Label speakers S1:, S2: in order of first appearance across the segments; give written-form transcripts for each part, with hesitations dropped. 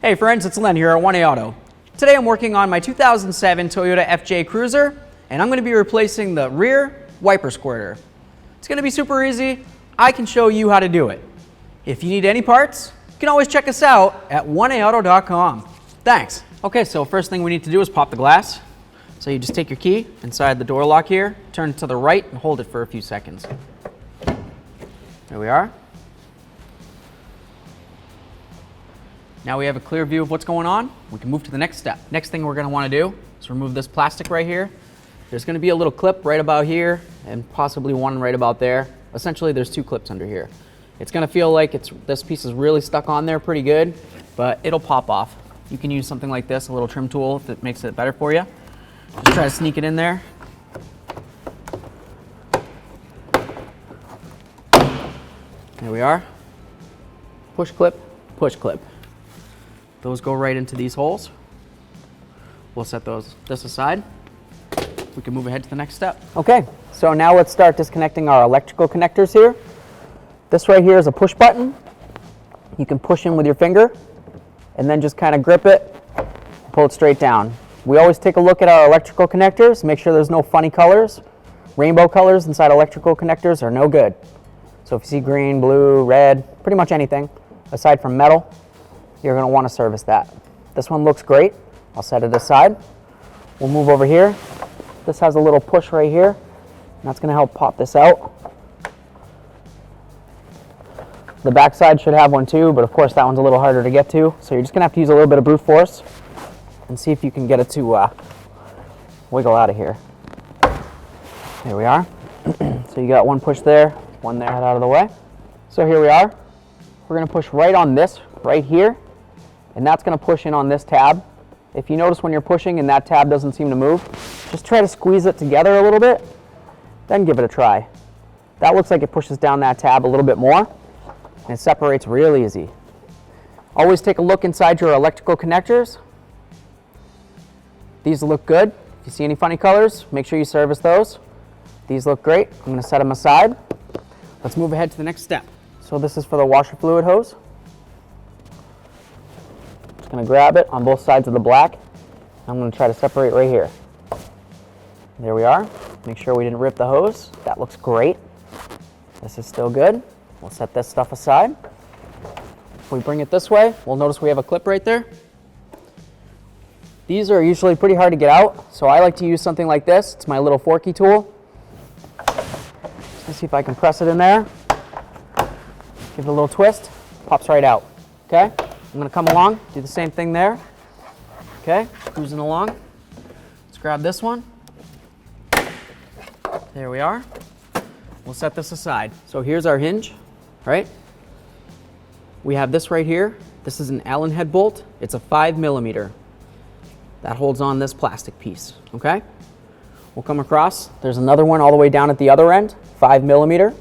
S1: Hey friends, it's Len here at 1A Auto. Today I'm working on my 2007 Toyota FJ Cruiser, and I'm going to be replacing the rear wiper squirter. It's going to be super easy. I can show you how to do it. If you need any parts, you can always check us out at 1aauto.com. Thanks. Okay, so first thing we need to do is pop the glass. So you just take your key inside the door lock here, turn it to the right, and hold it for a few seconds. There we are. Now we have a clear view of what's going on. We can move to the next step. Next thing we're going to want to do is remove this plastic right here. There's going to be a little clip right about here and possibly one right about there. Essentially, there's two clips under here. It's going to feel like this piece is really stuck on there pretty good, but it'll pop off. You can use something like this, a little trim tool, if it makes it better for you. Just try to sneak it in there. There we are. Push clip, push clip. Those go right into these holes. We'll set this aside. We can move ahead to the next step. Okay, so now let's start disconnecting our electrical connectors here. This right here is a push button. You can push in with your finger and then just kind of grip it, pull it straight down. We always take a look at our electrical connectors, make sure there's no funny colors. Rainbow colors inside electrical connectors are no good. So if you see green, blue, red, pretty much anything aside from metal, you're going to want to service that. This one looks great. I'll set it aside. We'll move over here. This has a little push right here, and that's going to help pop this out. The back side should have one too, but of course that one's a little harder to get to, so you're just going to have to use a little bit of brute force and see if you can get it to wiggle out of here. There we are. So you got one push there, one there, head out of the way. So here we are. We're going to push right on this right here, and that's going to push in on this tab. If you notice when you're pushing and that tab doesn't seem to move, just try to squeeze it together a little bit, then give it a try. That looks like it pushes down that tab a little bit more, and it separates real easy. Always take a look inside your electrical connectors. These look good. If you see any funny colors, make sure you service those. These look great. I'm going to set them aside. Let's move ahead to the next step. So this is for the washer fluid hose. Just going to grab it on both sides of the black. I'm going to try to separate right here. There we are. Make sure we didn't rip the hose. That looks great. This is still good. We'll set this stuff aside. If we bring it this way, we'll notice we have a clip right there. These are usually pretty hard to get out, so I like to use something like this. It's my little forky tool. Let's see if I can press it in there. Give it a little twist. Pops right out. Okay? I'm going to come along, do the same thing there. Okay? Cruising along. Let's grab this one. There we are. We'll set this aside. So here's our hinge, right? We have this right here. This is an Allen head bolt. It's a 5mm. That holds on this plastic piece, okay? We'll come across. There's another one all the way down at the other end, 5mm.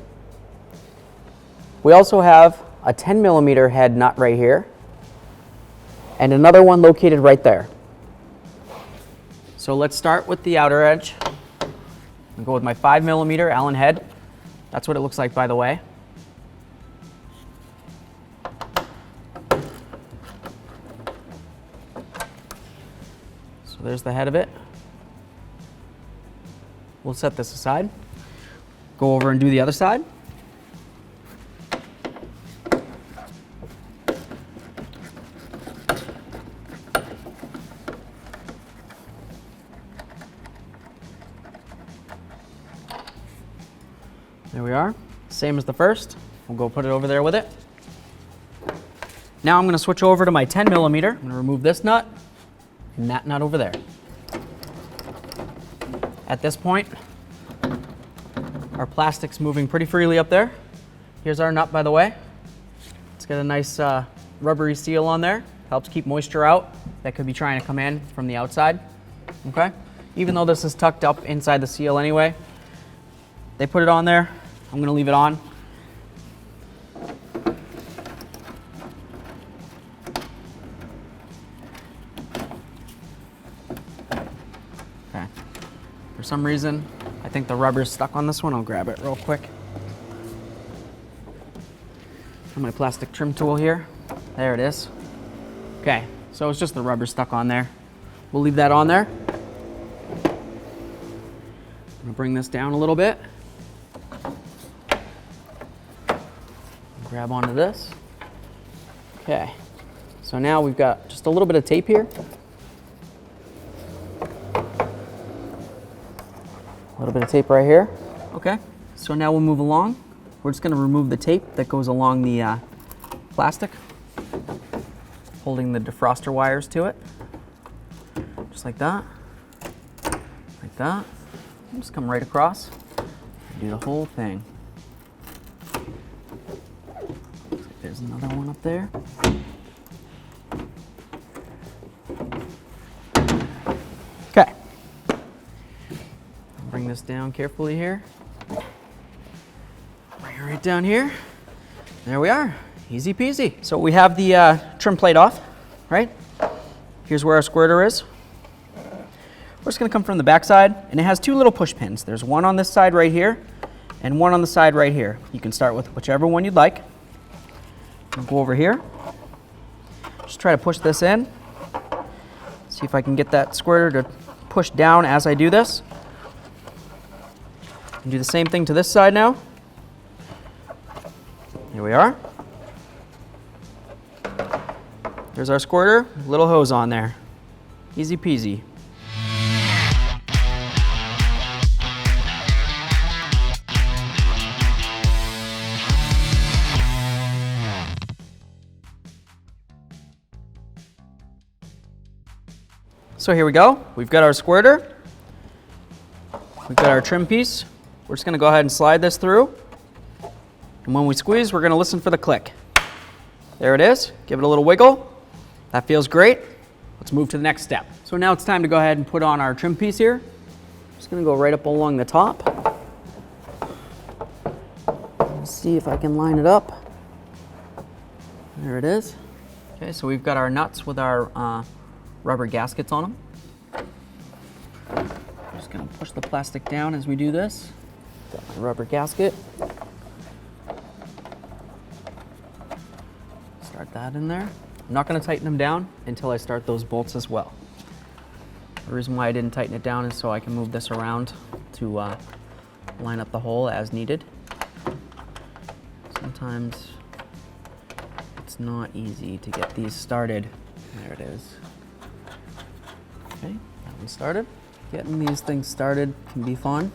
S1: We also have a 10mm head nut right here, and another one located right there. So let's start with the outer edge. I'll go with my 5mm Allen head. That's what it looks like, by the way. So there's the head of it. We'll set this aside. Go over and do the other side. There we are. Same as the first. We'll go put it over there with it. Now I'm going to switch over to my 10mm. I'm going to remove this nut and that nut over there. At this point, our plastic's moving pretty freely up there. Here's our nut, by the way. It's got a nice rubbery seal on there. Helps keep moisture out that could be trying to come in from the outside. Okay? Even though this is tucked up inside the seal anyway, they put it on there. I'm going to leave it on. Okay. For some reason, I think the rubber's stuck on this one. I'll grab it real quick. My plastic trim tool here. There it is. Okay, so it's just the rubber stuck on there. We'll leave that on there. I'm gonna bring this down a little bit. Grab onto this. Okay, so now we've got just a little bit of tape here. A little bit of tape right here. Okay, so now we'll move along. We're just gonna remove the tape that goes along the plastic, holding the defroster wires to it. Just like that. Like that. Just come right across and do the whole thing. Looks like there's another one up there. Okay. Bring this down carefully here. Bring it right down here. There we are. Easy peasy. So we have the trim plate off, right? Here's where our squirter is. We're just going to come from the back side, and it has two little push pins. There's one on this side right here and one on the side right here. You can start with whichever one you'd like. I'll go over here. Just try to push this in. See if I can get that squirter to push down as I do this. And do the same thing to this side now. Here we are. There's our squirter, little hose on there. Easy peasy. So here we go. We've got our squirter. We've got our trim piece. We're just going to go ahead and slide this through. And when we squeeze, we're going to listen for the click. There it is. Give it a little wiggle. That feels great. Let's move to the next step. So now it's time to go ahead and put on our trim piece here. Just going to go right up along the top. Let's see if I can line it up. There it is. Okay, so we've got our nuts with our rubber gaskets on them. I'm just going to push the plastic down as we do this. Got my rubber gasket. Start that in there. I'm not going to tighten them down until I start those bolts as well. The reason why I didn't tighten it down is so I can move this around to line up the hole as needed. Sometimes it's not easy to get these started. There it is. Okay, that one started. Getting these things started can be fun.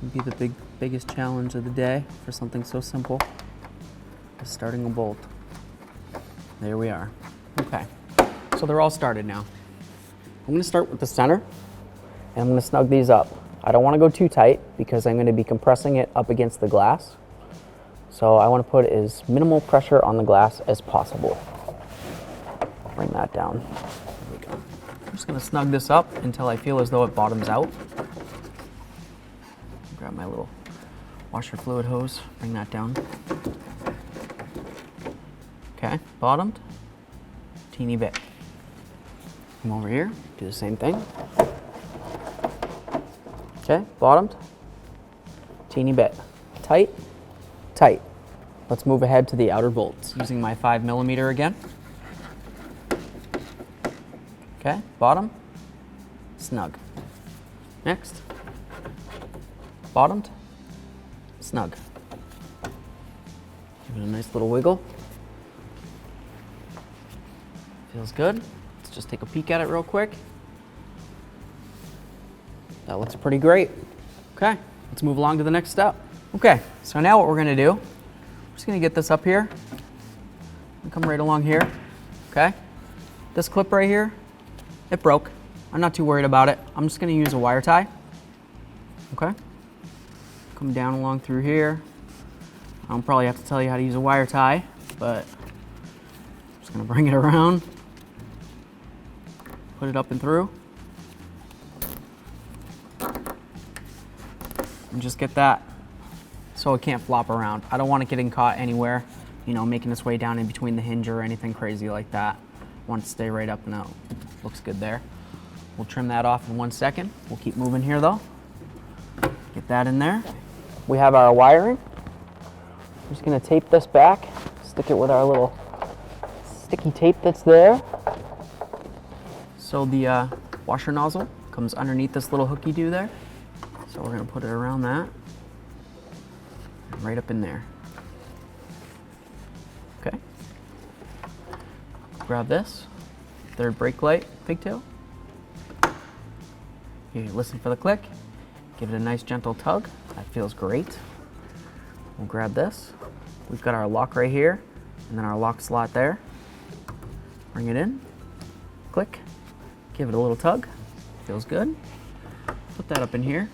S1: Can be the biggest challenge of the day for something so simple as starting a bolt. There we are. Okay, so they're all started now. I'm going to start with the center, and I'm going to snug these up. I don't want to go too tight because I'm going to be compressing it up against the glass. So I want to put as minimal pressure on the glass as possible. Bring that down. There we go. I'm just going to snug this up until I feel as though it bottoms out. Grab my little washer fluid hose, bring that down. Okay, bottomed. Teeny bit. Come over here, do the same thing. Okay, bottomed. Teeny bit. Tight, tight. Let's move ahead to the outer bolts using my 5mm again. Okay, bottom, snug. Next, bottomed, snug. Give it a nice little wiggle. Feels good. Let's just take a peek at it real quick. That looks pretty great. Okay, let's move along to the next step. Okay, so now what we're gonna do, we're just gonna get this up here. Come right along here, okay? This clip right here, it broke. I'm not too worried about it. I'm just gonna use a wire tie, okay? Come down along through here. I don't probably have to tell you how to use a wire tie, but I'm just gonna bring it around. Put it up and through. And just get that so it can't flop around. I don't want it getting caught anywhere, you know, making its way down in between the hinge or anything crazy like that. I want it to stay right up and out. Looks good there. We'll trim that off in 1 second. We'll keep moving here though. Get that in there. We have our wiring. I'm just gonna tape this back, stick it with our little sticky tape that's there. So the washer nozzle comes underneath this little hooky-doo there. So we're going to put it around that, and right up in there. Okay. Grab this, third brake light pigtail. You listen for the click, give it a nice gentle tug. That feels great. We'll grab this. We've got our lock right here, and then our lock slot there. Bring it in, click, give it a little tug. Feels good. Put that up in here.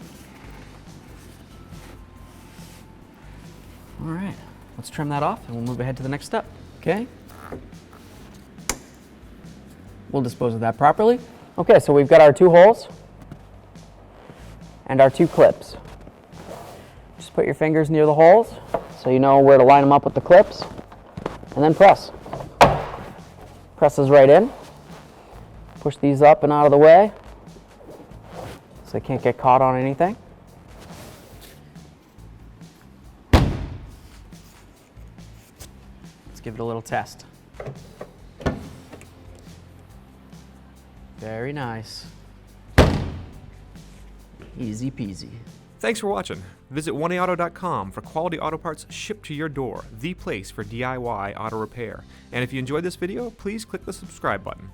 S1: All right, let's trim that off and we'll move ahead to the next step, okay? We'll dispose of that properly. Okay, so we've got our 2 holes and our 2 clips. Just put your fingers near the holes so you know where to line them up with the clips, and then press. Presses right in. Push these up and out of the way so they can't get caught on anything. Give it a little test. Very nice. Easy peasy.
S2: Thanks for watching. Visit 1AAuto.com for quality auto parts shipped to your door, the place for DIY auto repair. And if you enjoyed this video, please click the subscribe button.